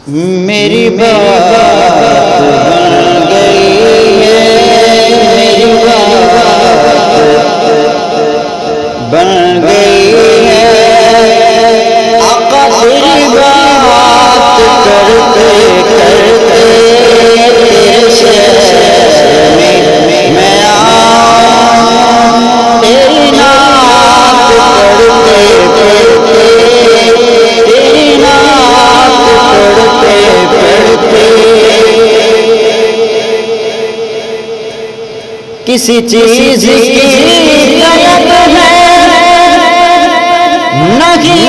میری بات بن گئی ہے، میری بات بن گئی ہے، آقا تیری بات کرتے کرتے تیرے شہر میں آؤں، تیری نعت پڑھتے پڑھتے، تیری نعت پڑھتے پڑھتے کسی چیز کی طلب ہے نہیں